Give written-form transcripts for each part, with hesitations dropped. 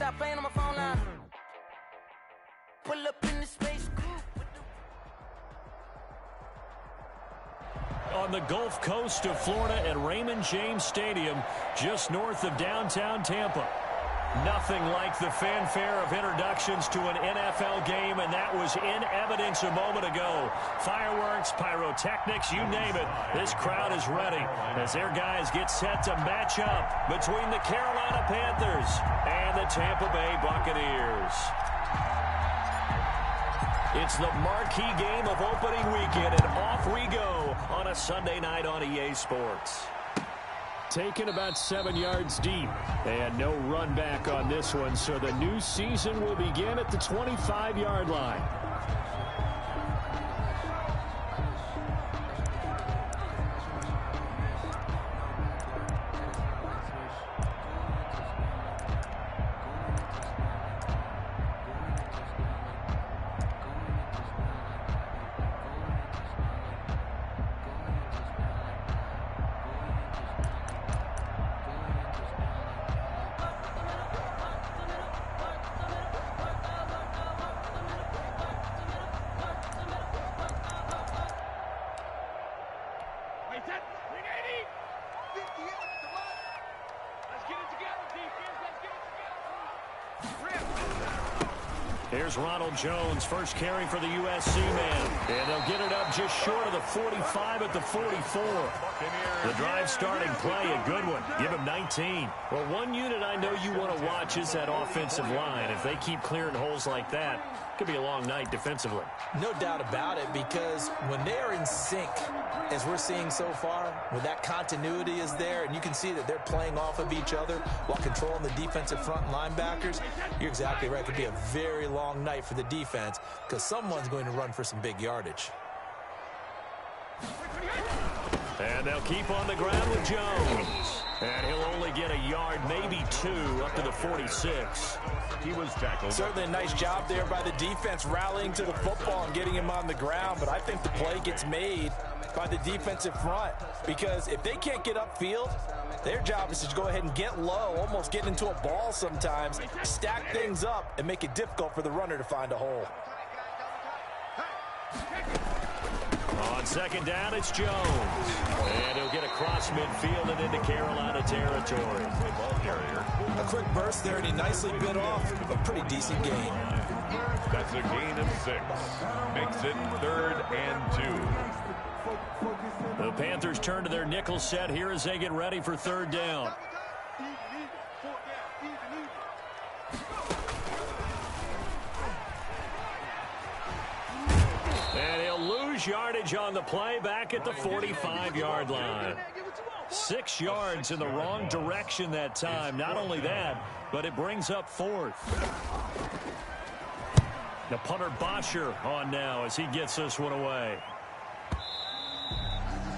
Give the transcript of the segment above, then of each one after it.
stop playing on my phone line. Pull up in the space coupe. On the Gulf Coast of Florida at Raymond James Stadium, just north of downtown Tampa. Nothing like the fanfare of introductions to an NFL game, and that was in evidence a moment ago. Fireworks, pyrotechnics, you name it. This crowd is ready as their guys get set to match up between the Carolina Panthers and the Tampa Bay Buccaneers. It's the marquee game of opening weekend, and off we go on a Sunday night on EA Sports. Taken about 7 yards deep, and no run back on this one, so the new season will begin at the 25-yard line. Here's Ronald Jones, first carry for the USC man. And they'll get it up just short of the 45 at the 44. The drive starting play, a good one. Give him 19. Well, one unit I know you want to watch is that offensive line. If they keep clearing holes like that, it could be a long night defensively. No doubt about it, because when they're in sync, as we're seeing so far, when that continuity is there, and you can see that they're playing off of each other while controlling the defensive front linebackers, you're exactly right. It could be a very long night for the defense because someone's going to run for some big yardage. And they'll keep on the ground with Jones. And he'll only get a yard, maybe two, up to the 46. He was tackled. Certainly a nice job there by the defense rallying to the football and getting him on the ground, but I think the play gets made by the defensive front, because if they can't get upfield, their job is to go ahead and get low, almost get into a ball sometimes, stack things up, and make it difficult for the runner to find a hole. On second down, it's Jones. And he'll get across midfield and into Carolina territory. A quick burst there, and he nicely bit off a pretty decent gain. That's a gain of 6. Makes it 3rd and 2. The Panthers turn to their nickel set here as they get ready for 3rd down. And he'll lose yardage on the play back at the 45-yard line. 6 yards in the wrong direction that time. Not only that, but it brings up 4th. The punter Bosher on now as he gets this one away.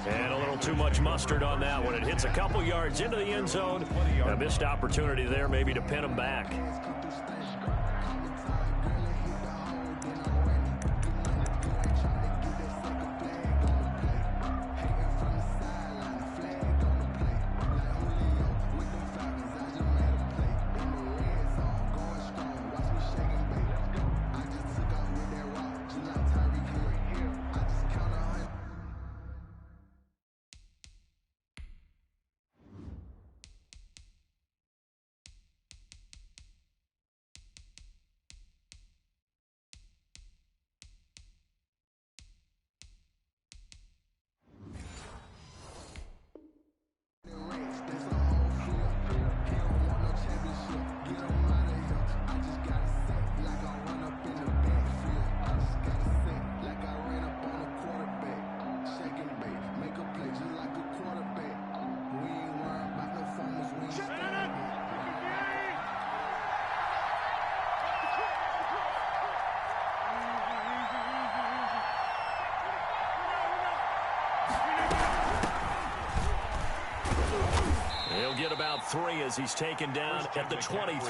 And a little too much mustard on that one. It hits a couple yards into the end zone. A missed opportunity there maybe to pin him back. About 3 as he's taken down at the 23.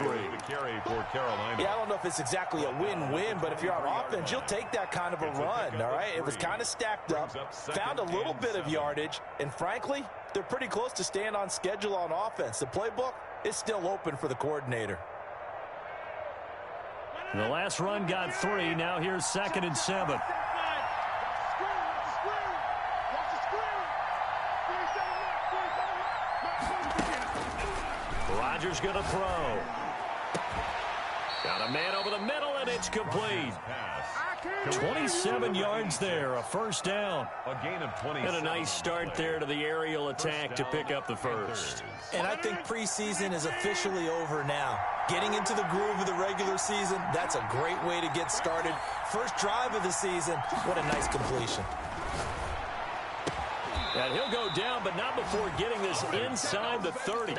Carry for Carolina. Yeah, I don't know if it's exactly a win-win, but if you're on offense, you'll take that kind of a run, all right? It was kind of stacked up, found a little bit of yardage, and frankly, they're pretty close to staying on schedule on offense. The playbook is still open for the coordinator. The last run got 3. Now here's 2nd and 7. Rodgers going to throw. Got a man over the middle, and it's complete. 27 yards there, a first down. A gain of 20. And a nice start there to the aerial attack to pick up the first. And I think preseason is officially over now. Getting into the groove of the regular season, that's a great way to get started. First drive of the season, what a nice completion. And he'll go down, but not before getting this inside the 30.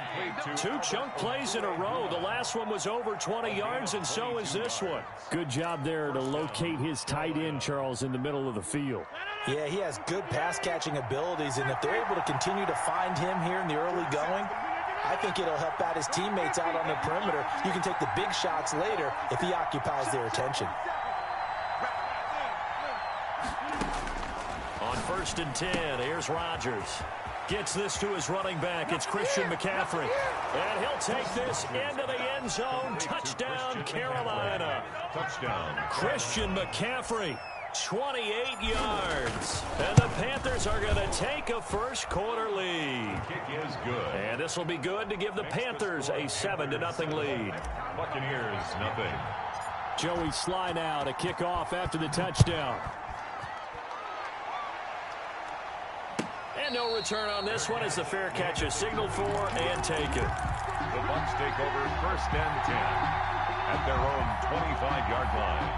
2 chunk plays in a row. The last one was over 20 yards, and so is this one. Good job there to locate his tight end, Charles, in the middle of the field. Yeah, he has good pass-catching abilities, and if they're able to continue to find him here in the early going, I think it'll help out his teammates out on the perimeter. You can take the big shots later if he occupies their attention. On 1st and 10, here's Rodgers. Gets this to his running back. It's Christian McCaffrey. And he'll take this into the end zone. Touchdown, Carolina. Touchdown. Christian McCaffrey, 28 yards. And the Panthers are going to take a first quarter lead. Kick is good. And this will be good to give the Panthers a 7-0 lead. Buccaneers, nothing. Joey Sly now to kick off after the touchdown. And no return on this one as the fair catch is signaled for and taken. The Bucs take over 1st and 10 at their own 25-yard line.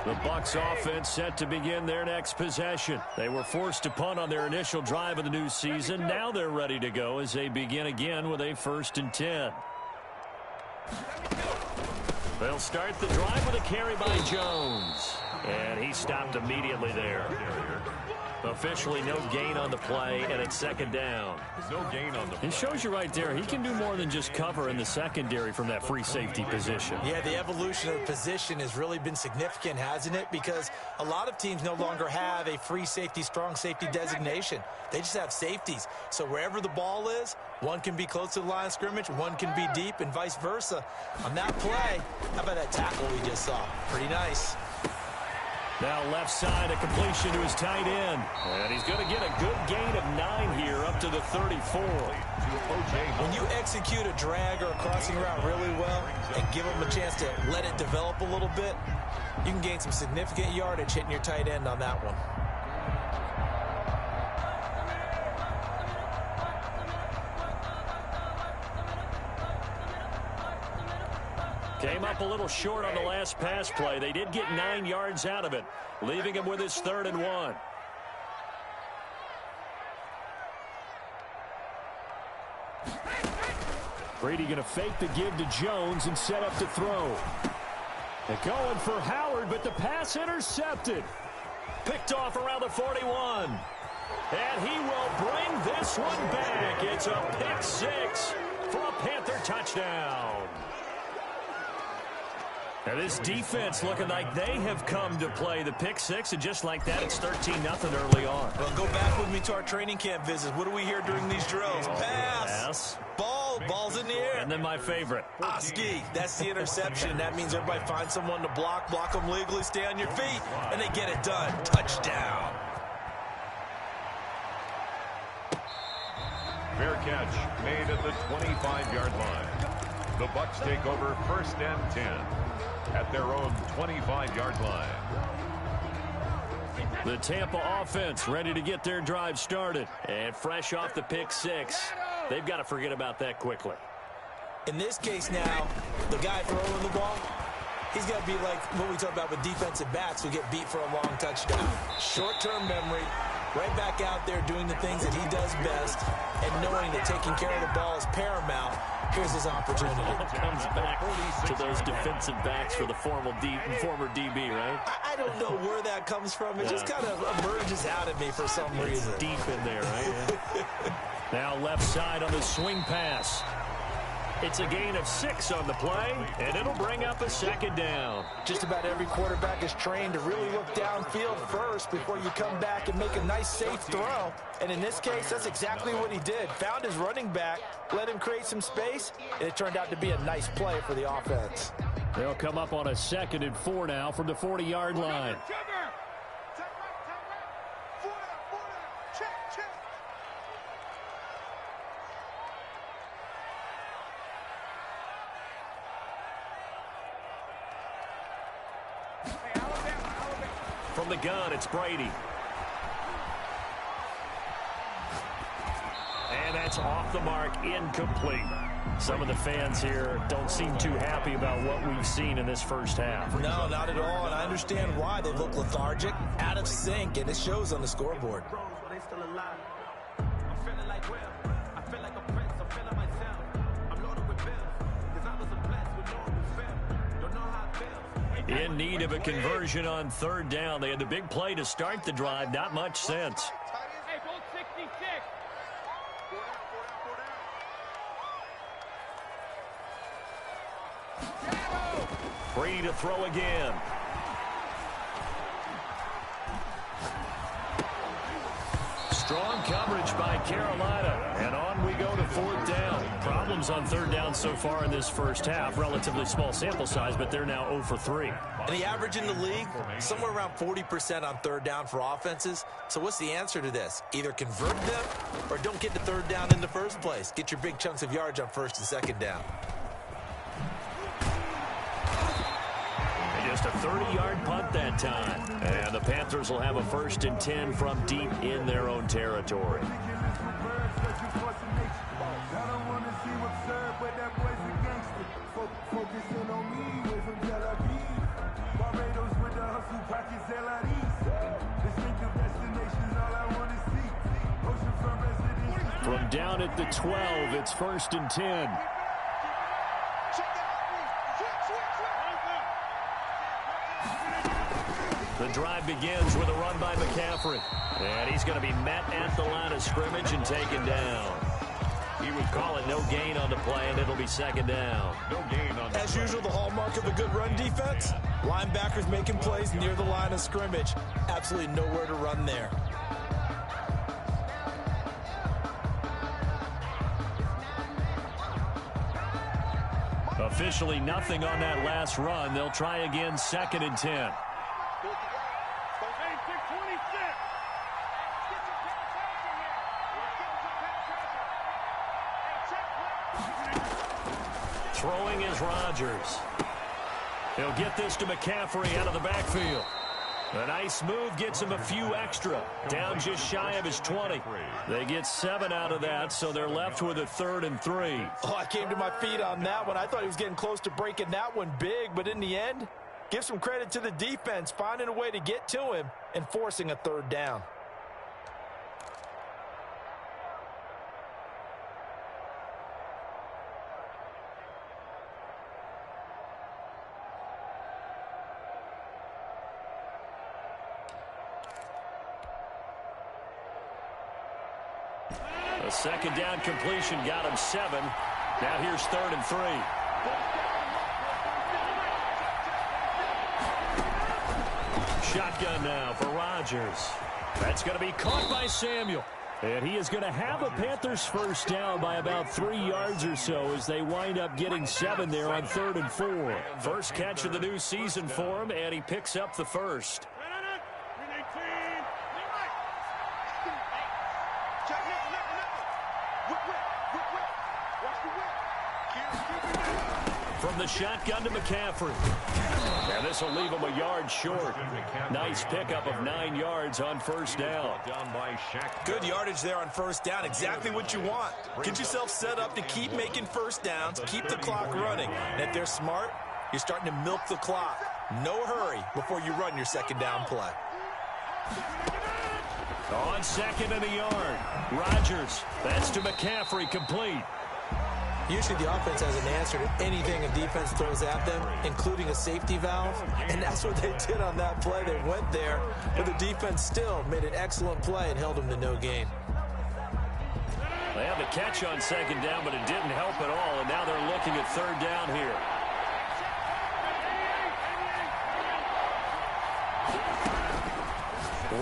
The Bucs offense set to begin their next possession. They were forced to punt on their initial drive of the new season. Now they're ready to go as they begin again with a 1st and 10. They'll start the drive with a carry by Jones. And he stopped immediately there. Officially no gain on the play, and it's 2nd down. No gain on the play. It shows you right there, he can do more than just cover in the secondary from that free safety position. Yeah, the evolution of the position has really been significant, hasn't it? Because a lot of teams no longer have a free safety, strong safety designation. They just have safeties. So wherever the ball is, one can be close to the line of scrimmage, one can be deep, and vice versa. On that play, how about that tackle we just saw? Pretty nice. Now left side, a completion to his tight end. And he's going to get a good gain of 9 here up to the 34. When you execute a drag or a crossing route really well and give them a chance to let it develop a little bit, you can gain some significant yardage hitting your tight end on that one. Came up a little short on the last pass play. They did get 9 yards out of it, leaving him with his 3rd and 1. Brady going to fake the give to Jones and set up to throw. They're going for Howard, but the pass intercepted. Picked off around the 41. And he will bring this one back. It's a pick 6 for a Panther touchdown. Now this defense looking like they have come to play the pick 6, and just like that, it's 13-0 early on. Well, go back with me to our training camp visits. What do we hear during these drills? Pass. Ball's in the air. And then my favorite. Ski. That's the interception. That means everybody finds someone to block them legally, stay on your feet, and they get it done. Touchdown. Fair catch made at the 25-yard line. The Bucs take over 1st and 10 at their own 25-yard line. The Tampa offense ready to get their drive started. And fresh off the pick 6, they've got to forget about that quickly. In this case now, the guy throwing the ball, he's got to be like what we talk about with defensive backs who get beat for a long touchdown. Short-term memory, right back out there doing the things that he does best, and knowing that taking care of the ball is paramount. Here's his opportunity. Comes back to those defensive backs for the former DB, right? I don't know where that comes from. It just kind of emerges out of me for some reason. Deep in there, right? Now left side on the swing pass. It's a gain of 6 on the play, and it'll bring up a second down. Just about every quarterback is trained to really look downfield first before you come back and make a nice, safe throw. And in this case, that's exactly what he did. Found his running back, let him create some space, and it turned out to be a nice play for the offense. They'll come up on a 2nd and 4 now from the 40-yard line. From the gun, it's Brady. And that's off the mark, incomplete. Some of the fans here don't seem too happy about what we've seen in this first half. No, not at all, and I understand why. They look lethargic, out of sync, and it shows on the scoreboard. In need of a conversion on 3rd down. They had the big play to start the drive. Not much sense. Brady to throw again. Strong coverage by Carolina. And on we go to 4th down. Problems on 3rd down so far in this first half. Relatively small sample size, but they're now 0 for 3. And the average in the league, somewhere around 40% on 3rd down for offenses. So what's the answer to this? Either convert them or don't get to 3rd down in the first place. Get your big chunks of yards on 1st and 2nd down. Just a 30-yard punt that time. And the Panthers will have a 1st and 10 from deep in their own territory. From down at the 12, it's 1st and 10. The drive begins with a run by McCaffrey. And he's going to be met at the line of scrimmage and taken down. He would call it no gain on the play, and it'll be 2nd down. No gain on the As usual, the hallmark of a good run defense, linebackers making plays near the line of scrimmage. Absolutely nowhere to run there. Officially nothing on that last run. They'll try again, 2nd and 10. Throwing is Rodgers. He'll get this to McCaffrey out of the backfield. A nice move gets him a few extra. Down just shy of his 20. They get 7 out of that, so they're left with a 3rd and 3. Oh, I came to my feet on that one. I thought he was getting close to breaking that one big, but in the end, give some credit to the defense, finding a way to get to him and forcing a 3rd down. A 2nd down completion got him 7. Now here's 3rd and 3. Shotgun now for Rodgers. That's going to be caught by Samuel. And he is going to have a Panthers 1st down by about 3 yards or so as they wind up getting 7 there on 3rd and 4. First catch of the new season for him, and he picks up the 1st. From the shotgun to McCaffrey. And this will leave him a yard short. Nice pickup of 9 yards on 1st down. Good yardage there on 1st down. Exactly what you want. Get yourself set up to keep making 1st downs, keep the clock running. And if they're smart, you're starting to milk the clock. No hurry before you run your 2nd down play. On 2nd and a yard. Rodgers. That's to McCaffrey, complete. Usually the offense has an answer to anything a defense throws at them, including a safety valve. And that's what they did on that play. They went there, but the defense still made an excellent play and held them to no gain. They have the catch on second down, but it didn't help at all, and now they're looking at third down here.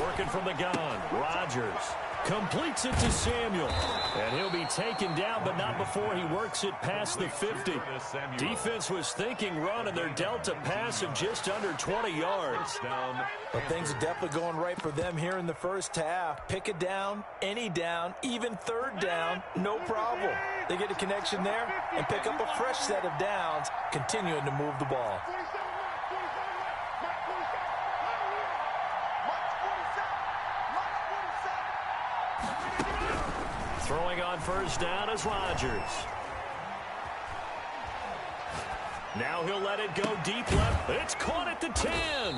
Working from the gun, Rodgers completes it to Samuel. And he'll be taken down, but not before he works it past the 50. Defense was thinking run, and they're dealt a pass of just under 20 yards. Well, things are definitely going right for them here in the first half. Pick a down, any down, even third down, no problem. They get a connection there and pick up a fresh set of downs, continuing to move the ball. Throwing on first down is Rodgers. Now he'll let it go deep left. It's caught at the 10.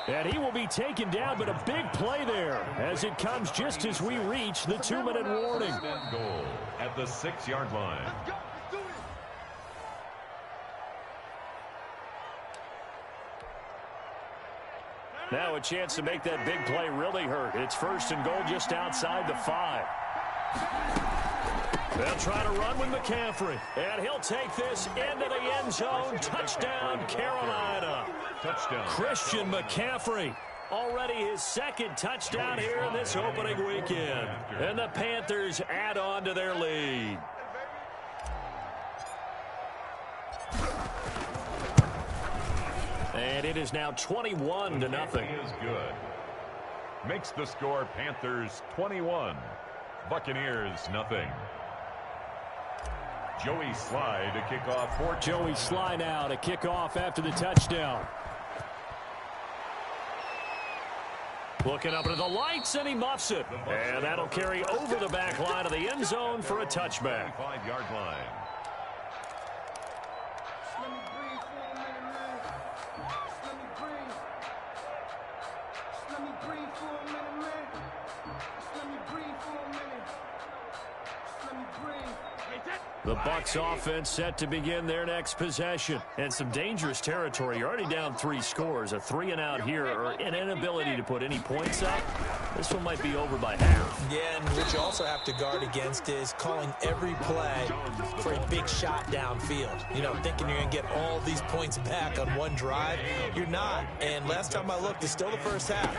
And he will be taken down, but a big play there as it comes just as we reach the 2-minute warning. Goal at the 6-yard line. Now a chance to make that big play really hurt. It's first and goal just outside the 5. They'll try to run with McCaffrey, and he'll take this into the end zone. Touchdown, Carolina. Touchdown. Christian McCaffrey, already his second touchdown here in this opening weekend. And the Panthers add on to their lead. And it is now 21-0. Is good. Makes the score Panthers 21. Buccaneers nothing. Joey Sly to kick off for Joey Sly now to kick off after the touchdown. Looking up into the lights, and he muffs it. And that'll carry over the back line of the end zone for a touchback. 5-yard line. The Bucs offense set to begin their next possession. And some dangerous territory. You're already down 3 scores. A 3-and-out here, or an inability to put any points up. This one might be over by half. Yeah, and what you also have to guard against is calling every play for a big shot downfield. You know, thinking you're going to get all these points back on one drive. You're not. And last time I looked, it's still the first half.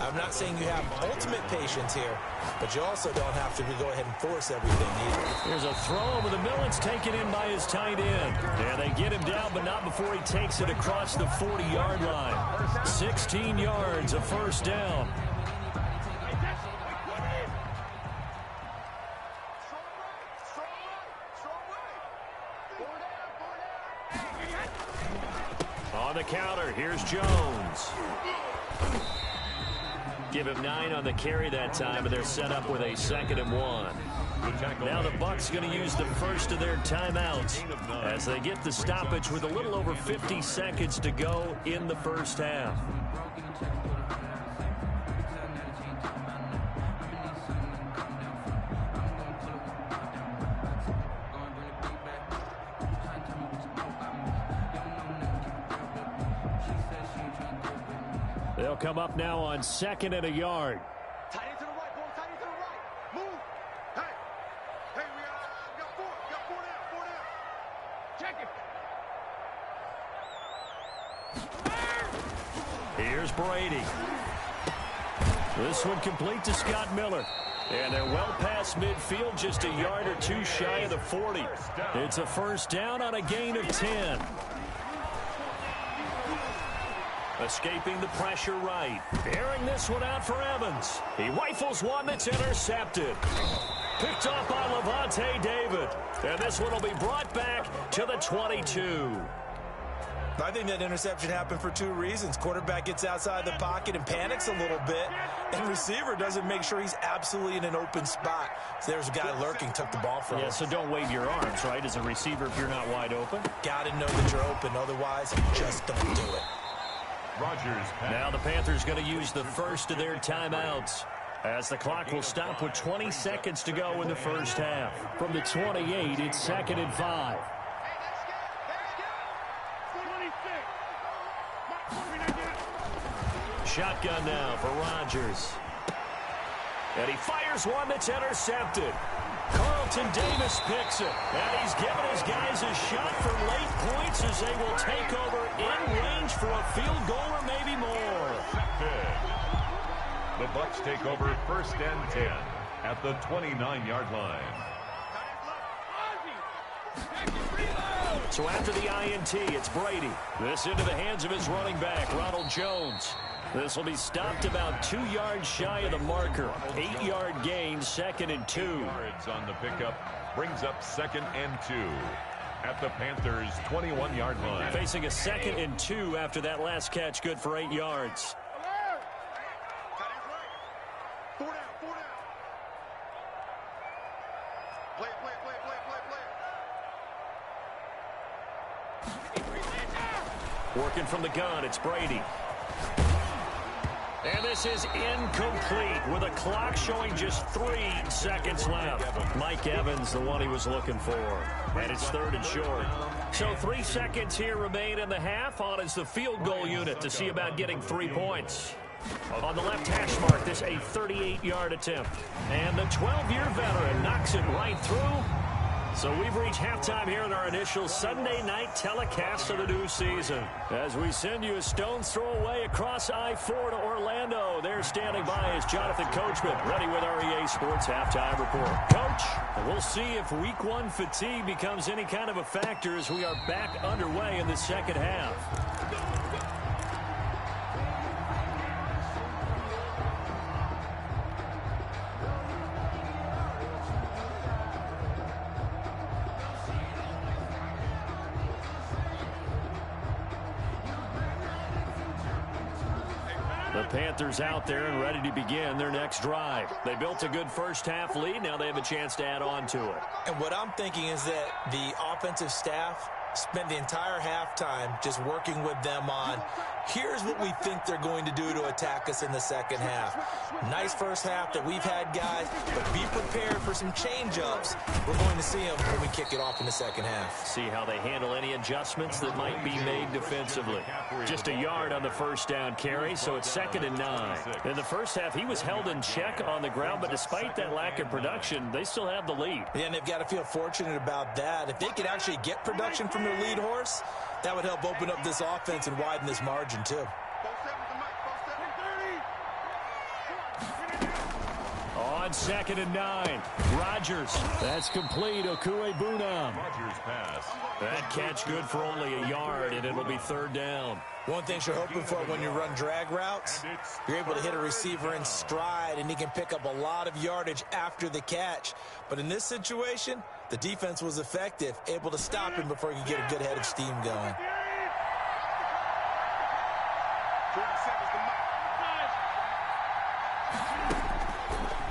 I'm not saying you have ultimate patience here, but you also don't have to go ahead and force everything either. Here's a throw over the middle. It's taken in by his tight end. And they get him down, but not before he takes it across the 40-yard line. 16 yards, a first down. On the counter, here's Jones. Give him 9 on the carry that time, and they're set up with a 2nd and 1. Now the Bucs going to use the first of their timeouts as they get the stoppage with a little over 50 seconds to go in the first half. They'll come up now on 2nd and a yard. Tight end to the right, boy. Tight end to the right. Move. Hey, we got 4. Got 4 down. Check it. Here's Brady. This one complete to Scott Miller. And they're well past midfield, just a yard or 2 shy of the 40. It's a first down on a gain of 10. Escaping the pressure right. Airing this one out for Evans. He rifles one that's intercepted. Picked off by Levante David. And this one will be brought back to the 22. I think that interception happened for 2 reasons. Quarterback gets outside the pocket and panics a little bit, and receiver doesn't make sure he's absolutely in an open spot. So there's a guy lurking, took the ball from him. Yeah, so don't wave your arms, right, as a receiver if you're not wide open. Got to know that you're open, otherwise just don't do it. Rodgers. Now the Panthers going to use the first of their timeouts as the clock will stop with 20 seconds to go in the first half. From the 28, it's 2nd and 5. Shotgun now for Rodgers. And he fires one that's intercepted. Carl Carlton Davis picks it. And he's giving his guys a shot for late points as they will take over in range for a field goal or maybe more. The Bucs take over 1st and 10 at the 29-yard line. So after the INT, it's Brady. This into the hands of his running back, Ronald Jones. This will be stopped about 2 yards shy of the marker. 8-yard gain, 2nd and 2. Yards on the pickup brings up 2nd and 2 at the Panthers' 21-yard line. Facing a 2nd and 2 after that last catch, good for 8 yards. Working from the gun, it's Brady. And this is incomplete with a clock showing just 3 seconds left. Mike Evans, the one he was looking for. And it's 3rd and short. So 3 seconds here remain in the half. On is the field goal unit to see about getting 3 points. On the left hash mark, this a 38-yard attempt. And the 12-year veteran knocks it right through. So we've reached halftime here in our initial Sunday night telecast of the new season. As we send you a stone's throw away across I-4 to Orlando. There standing by is Jonathan Coachman, ready with REA Sports Halftime Report. Coach, we'll see if Week 1 fatigue becomes any kind of a factor as we are back underway in the second half. The Panthers out there and ready to begin their next drive. They built a good first half lead. Now they have a chance to add on to it. And what I'm thinking is that the offensive staff spent the entire halftime just working with them on, here's what we think they're going to do to attack us in the second half. Nice first half that we've had, guys, but be prepared for some change-ups. We're going to see them when we kick it off in the second half. See how they handle any adjustments that might be made defensively. Just a yard on the first down carry, so it's 2nd and 9. In the first half, he was held in check on the ground, but despite that lack of production, they still have the lead. Yeah, and they've got to feel fortunate about that. If they could actually get production from their lead horse, that would help open up this offense and widen this margin too. On 2nd and 9, Rodgers. That's complete. Okuebunam. Rodgers pass. That catch good for only a yard, and it'll be 3rd down. One thing you're hoping for when you run drag routes, you're able to hit a receiver in stride, and he can pick up a lot of yardage after the catch. But in this situation, the defense was effective, able to stop him before he could get a good head of steam going.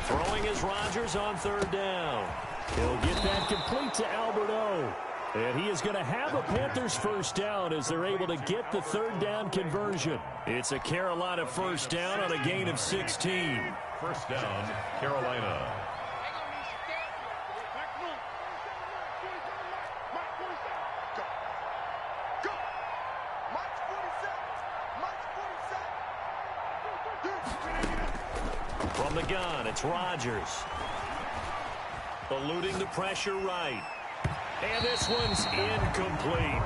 Throwing is Rodgers on 3rd down. He'll get that complete to Albert O. And he is going to have a Panthers first down as they're able to get the 3rd down conversion. It's a Carolina first down on a gain of 16. First down, Carolina. From the gun, it's Rodgers. Eluding the pressure right. And this one's incomplete.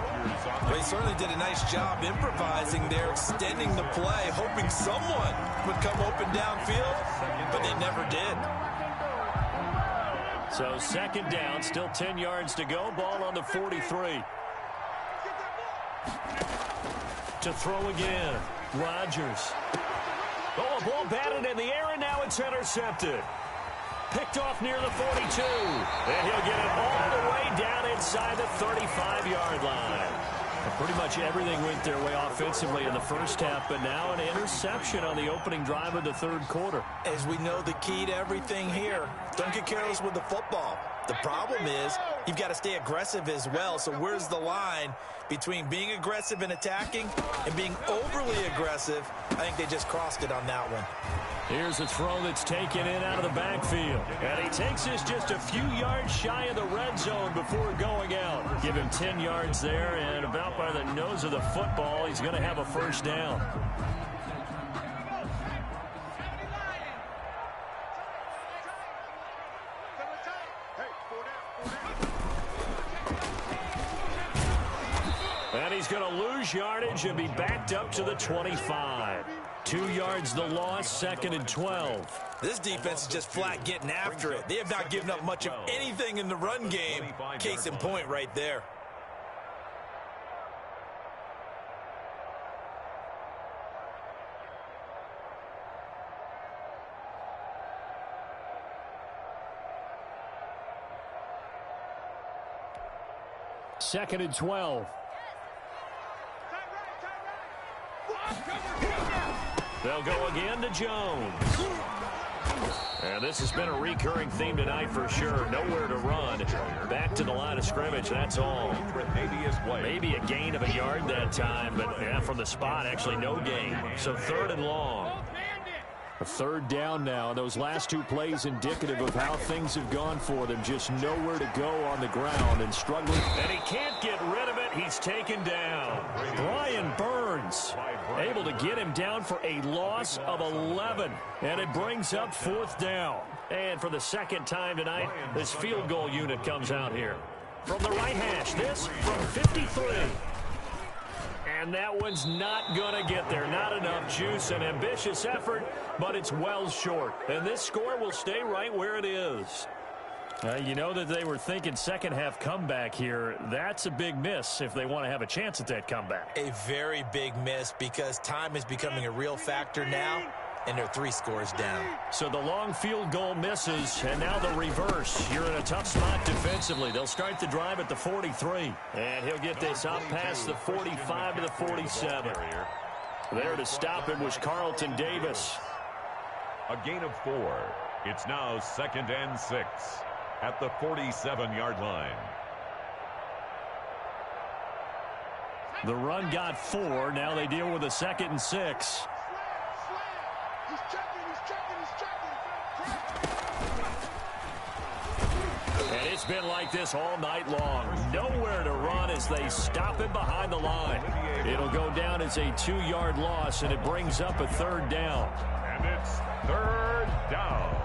They certainly did a nice job improvising there, extending the play, hoping someone would come open downfield, but they never did. So 2nd down, still 10 yards to go. Ball on the 43. To throw again, Rodgers. Oh, a ball batted in the air, and now it's intercepted. Picked off near the 42. And he'll get it all the way down inside the 35-yard line. And pretty much everything went their way offensively in the first half, but now an interception on the opening drive of the 3rd quarter. As we know, the key to everything here, don't get careless with the football. The problem is you've got to stay aggressive as well. So where's the line between being aggressive and attacking and being overly aggressive? I think they just crossed it on that one. Here's a throw that's taken in out of the backfield. And he takes this just a few yards shy of the red zone before going out. Give him 10 yards there, and about by the nose of the football, he's going to have a first down. Hey, 4 down. And he's going to lose yardage and be backed up to the 25. 2 yards the loss, 2nd and 12. This defense is just flat getting after it. They have not given up much of anything in the run game. Case in point right there. Second and 12. They'll go again to Jones. And this has been a recurring theme tonight for sure. Nowhere to run. Back to the line of scrimmage, that's all. Maybe a gain of a yard that time, but yeah, from the spot, actually no gain. So 3rd and long. A 3rd down now. Those last 2 plays indicative of how things have gone for them. Just nowhere to go on the ground and struggling. And he can't get rid of it. He's taken down. Brian Burns able to get him down for a loss of 11. And it brings up 4th down. And for the 2nd time tonight, this field goal unit comes out here. From the right hash, this from 53. And that one's not going to get there. Not enough juice. An ambitious effort, but it's well short. And this score will stay right where it is. You know that they were thinking second half comeback here. That's a big miss if they want to have a chance at that comeback. A very big miss because time is becoming a real factor now, and they're 3 scores down. So the long field goal misses, and now the reverse. You're in a tough spot defensively. They'll start the drive at the 43. And he'll get this up past the 45 to the 47. There to stop it was Carlton Davis. A gain of 4. It's now 2nd and 6 at the 47-yard line. The run got 4. Now they deal with a 2nd and 6. And it's been like this all night long. Nowhere to run as they stop him behind the line. It'll go down as a 2-yard loss, and it brings up a 3rd down. And it's 3rd down.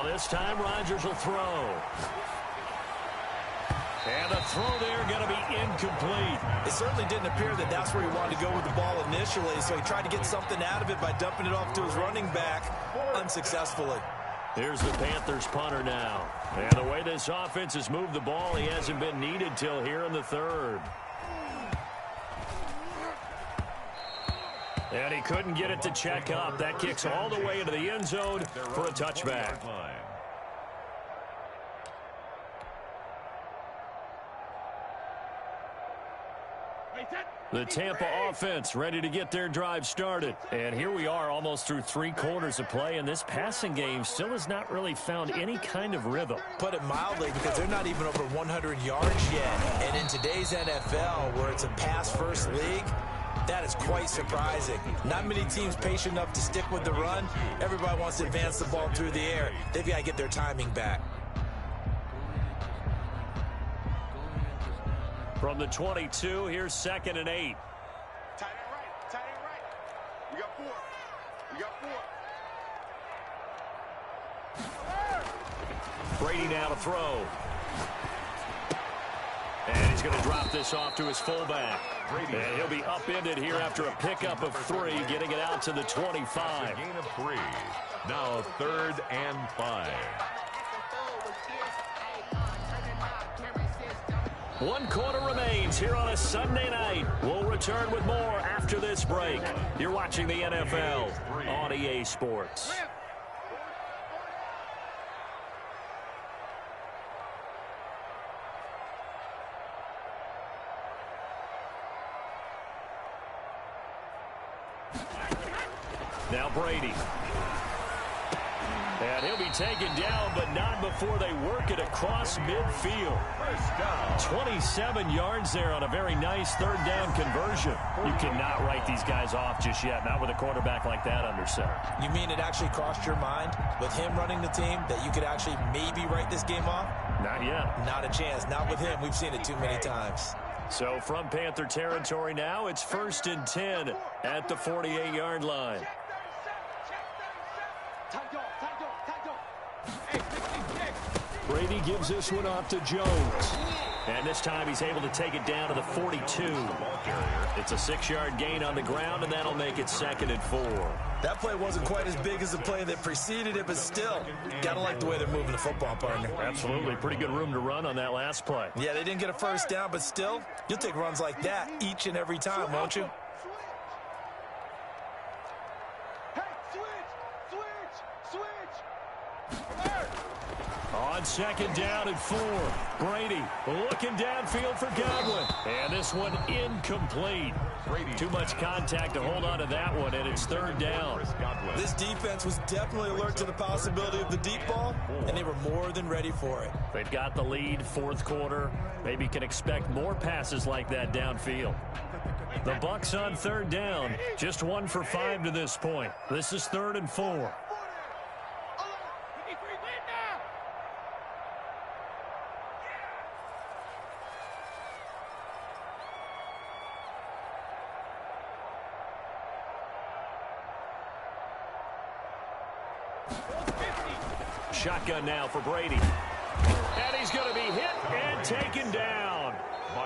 This time Rodgers will throw. And the throw there going to be incomplete. It certainly didn't appear that that's where he wanted to go with the ball initially, so he tried to get something out of it by dumping it off to his running back unsuccessfully. Here's the Panthers punter now. And the way this offense has moved the ball, he hasn't been needed till here in the 3rd. And he couldn't get it to check up. That kicks all the way into the end zone for a touchback. The Tampa offense ready to get their drive started. And here we are almost through 3 quarters of play, and this passing game still has not really found any kind of rhythm. Put it mildly, because they're not even over 100 yards yet. And in today's NFL, where it's a pass-first league, that is quite surprising. Not many teams patient enough to stick with the run. Everybody wants to advance the ball through the air. They've got to get their timing back. From the 22, here's 2nd and 8. Tight end right, tight end right. We got 4. We got 4. Brady now to throw. And he's going to drop this off to his fullback. And he'll be upended here after a pickup of 3, getting it out to the 25. A gain of 3. Now 3rd and 5. 1 quarter remains here on a Sunday night. We'll return with more after this break. You're watching the NFL on EA Sports. Now Brady. And he'll be taken down, but not before they work it across midfield. 27 yards there on a very nice third down conversion. You cannot write these guys off just yet, not with a quarterback like that under center. You mean it actually crossed your mind with him running the team that you could actually maybe write this game off? Not yet. Not a chance. Not with him. We've seen it too many times. So from Panther territory now, it's 1st and 10 at the 48-yard line. Brady gives this one off to Jones. And this time he's able to take it down to the 42. It's a 6-yard gain on the ground, and that'll make it 2nd and 4. That play wasn't quite as big as the play that preceded it, but still, got to like the way they're moving the football, partner. Absolutely. Pretty good room to run on that last play. Yeah, they didn't get a first down, but still, you'll take runs like that each and every time, won't you? On 2nd down and 4, Brady looking downfield for Godwin. And this one incomplete. Too much contact to hold on to that one, and it's 3rd down. This defense was definitely alert to the possibility of the deep ball, and they were more than ready for it. They've got the lead, 4th quarter. Maybe can expect more passes like that downfield. The Bucs on 3rd down, just 1 for 5 to this point. This is 3rd and 4. Shotgun now for Brady. And he's going to be hit and taken down.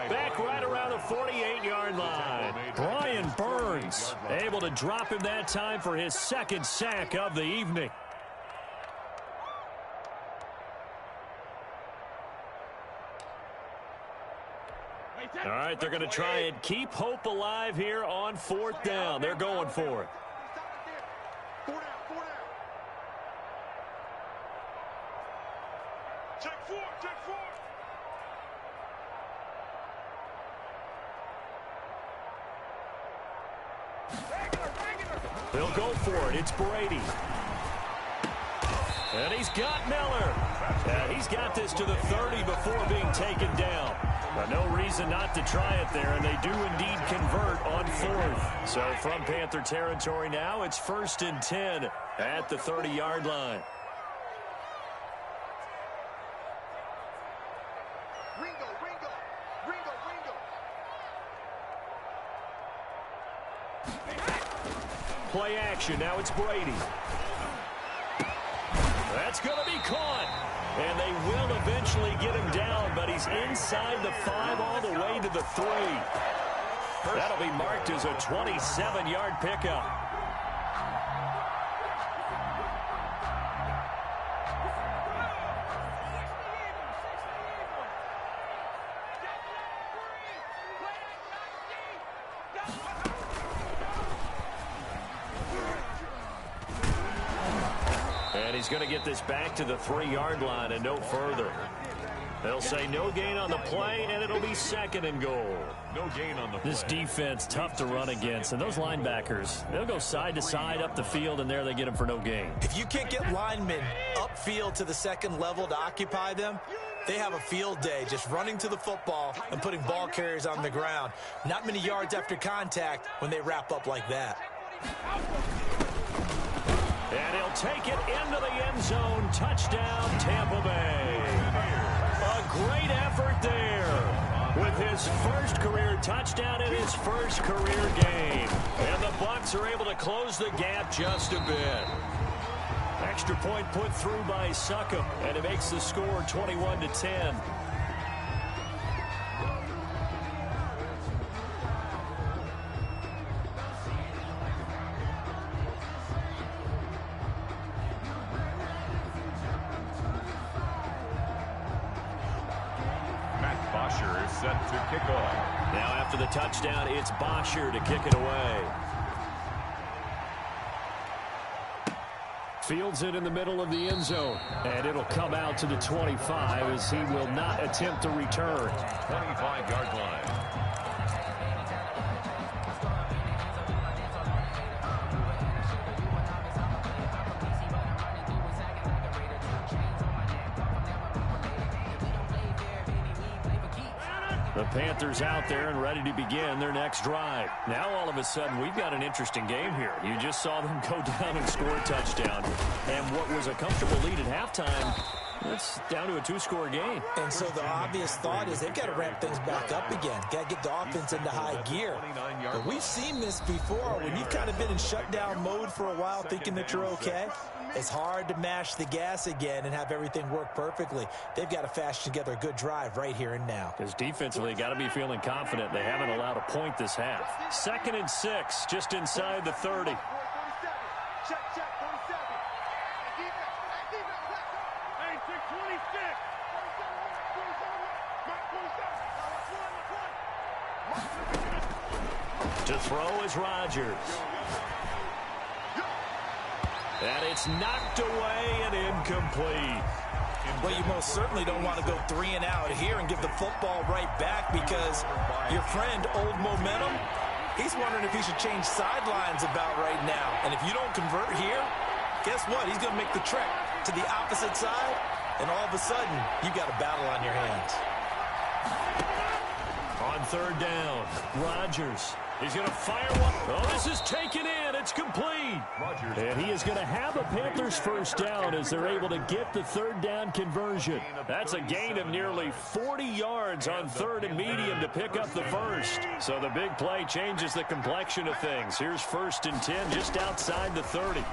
Back right around the 48-yard line. Brian Burns able to drop him that time for his 2nd sack of the evening. All right, they're going to try and keep hope alive here on 4th down. They're going for it. They'll go for it. It's Brady. And he's got Miller. And he's got this to the 30 before being taken down. But no reason not to try it there, and they do indeed convert on 4th. So from Panther territory now, it's 1st and 10 at the 30-yard line. Play action. Now it's Brady. That's going to be caught. And they will eventually get him down, but he's inside the 5 all the way to the 3. That'll be marked as a 27-yard pickup. And he's going to get this back to the 3-yard line and no further. They'll say no gain on the play, and it'll be 2nd and goal. No gain on the play. This defense, tough to run against. And those linebackers, they'll go side to side up the field, and there they get them for no gain. If you can't get linemen upfield to the 2nd level to occupy them, they have a field day just running to the football and putting ball carriers on the ground. Not many yards after contact when they wrap up like that. And he'll take it into the end zone. Touchdown, Tampa Bay. A great effort there with his first career touchdown in his first career game. And the Bucs are able to close the gap just a bit. Extra point put through by Succop, and it makes the score 21-10. Set to kick off. Now after the touchdown, it's Bosher to kick it away. Fields it in the middle of the end zone, and it'll come out to the 25 as he will not attempt to return. 25-yard line. The Panthers out there and ready to begin their next drive. Now all of a sudden we've got an interesting game here. You just saw them go down and score a touchdown. And what was a comfortable lead at halftime, it's down to a two-score game. And so the obvious thought is they've got to ramp things back up again. Got to get the offense into high gear. But we've seen this before. When you've kind of been in shutdown mode for a while thinking that you're okay, it's hard to mash the gas again and have everything work perfectly. They've got to fashion together a good drive right here and now. Because defensively, got to be feeling confident. They haven't allowed a point this half. 2nd and 6, just inside the 30. Check, 47. Hey, check 26. To throw is Rodgers. And it's knocked away and incomplete. Well, you most certainly don't want to go 3 and out here and give the football right back because your friend, Old Momentum, he's wondering if he should change sidelines about right now. And if you don't convert here, guess what? He's going to make the trek to the opposite side, and all of a sudden, you got a battle on your hands. On 3rd down, Rodgers. He's going to fire one. Oh, this is taken in. It's complete. And he is going to have a Panthers first down as they're able to get the 3rd down conversion. That's a gain of nearly 40 yards on 3rd and medium to pick up the first. So the big play changes the complexion of things. Here's 1st and 10 just outside the 30.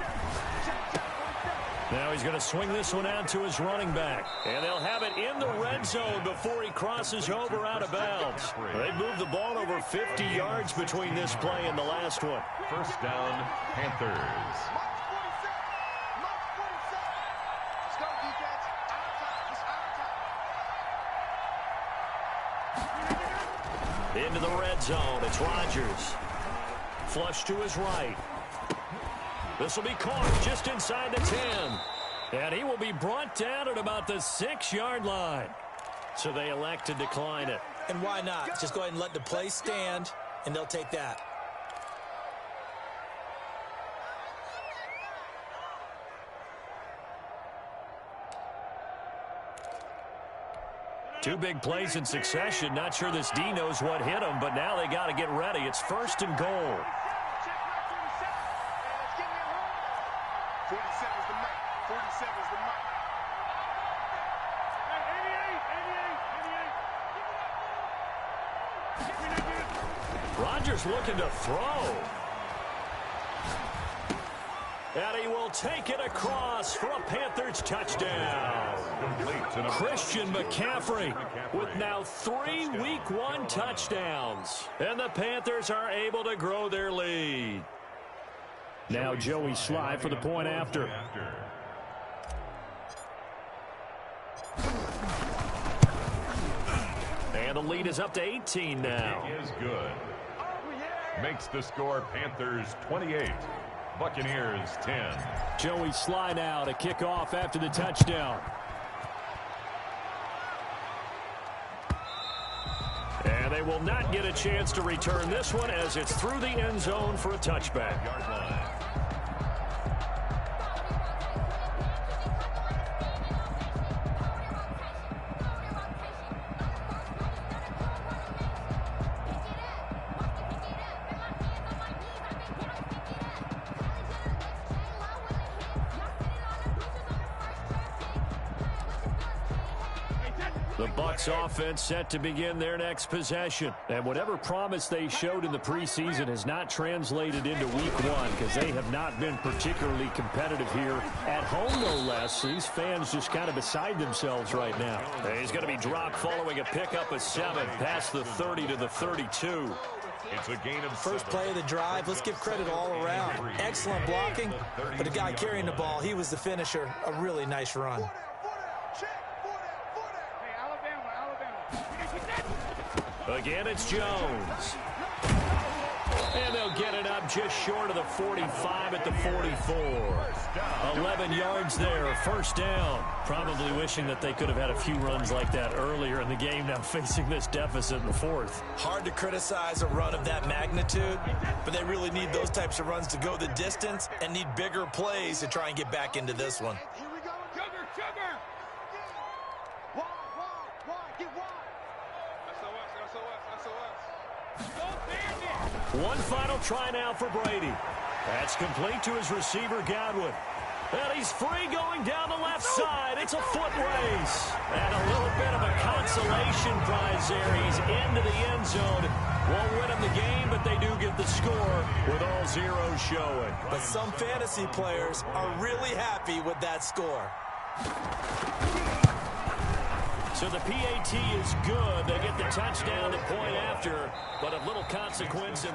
Now he's going to swing this one out to his running back. And they'll have it in the red zone before he crosses over out of bounds. They moved the ball over 50 yards between this play and the last one. 1st down, Panthers. Into the red zone. It's Rodgers. Flush to his right. This will be caught just inside the 10. And he will be brought down at about the 6-yard line. So they elect to decline it. And why not? Just go ahead and let the play stand, and they'll take that. Two big plays in succession. Not sure this D knows what hit him, but now they got to get ready. It's 1st and goal. 47 is the mic. 47 is the mic. Hey, 88. Rodgers looking to throw. And he will take it across for a Panthers touchdown. Christian McCaffrey with now 3 Week 1 touchdowns. And the Panthers are able to grow their lead. Now Joey Sly for the point after. And the lead is up to 18 now. He is good. Makes the score Panthers 28. Buccaneers 10. Joey Sly now to kick off after the touchdown. And they will not get a chance to return this one as it's through the end zone for a touchback. Yard line. The Bucs offense set to begin their next possession. And whatever promise they showed in the preseason has not translated into Week 1 because they have not been particularly competitive here at home, no less. These fans just kind of beside themselves right now. He's going to be dropped following a pickup of 7 past the 30 to the 32. It's a gain of First play of the drive. Let's give credit all around. Excellent blocking, but the guy carrying the ball, he was the finisher. A really nice run. Again, it's Jones. And they'll get it up just short of the 45 at the 44. 11 yards there, first down. Probably wishing that they could have had a few runs like that earlier in the game, now facing this deficit in the 4th. Hard to criticize a run of that magnitude, but they really need those types of runs to go the distance and need bigger plays to try and get back into this one. Here we go. Sugar. Wide. Get wide. SOS. One final try now for Brady. That's complete to his receiver, Godwin. And he's free going down the left side. It's a foot race. And a little bit of a consolation prize there. He's into the end zone. Won't win him the game, but they do get the score with all zeros showing. But some fantasy players are really happy with that score. So the PAT is good. They get the touchdown to point after, but of little consequence in the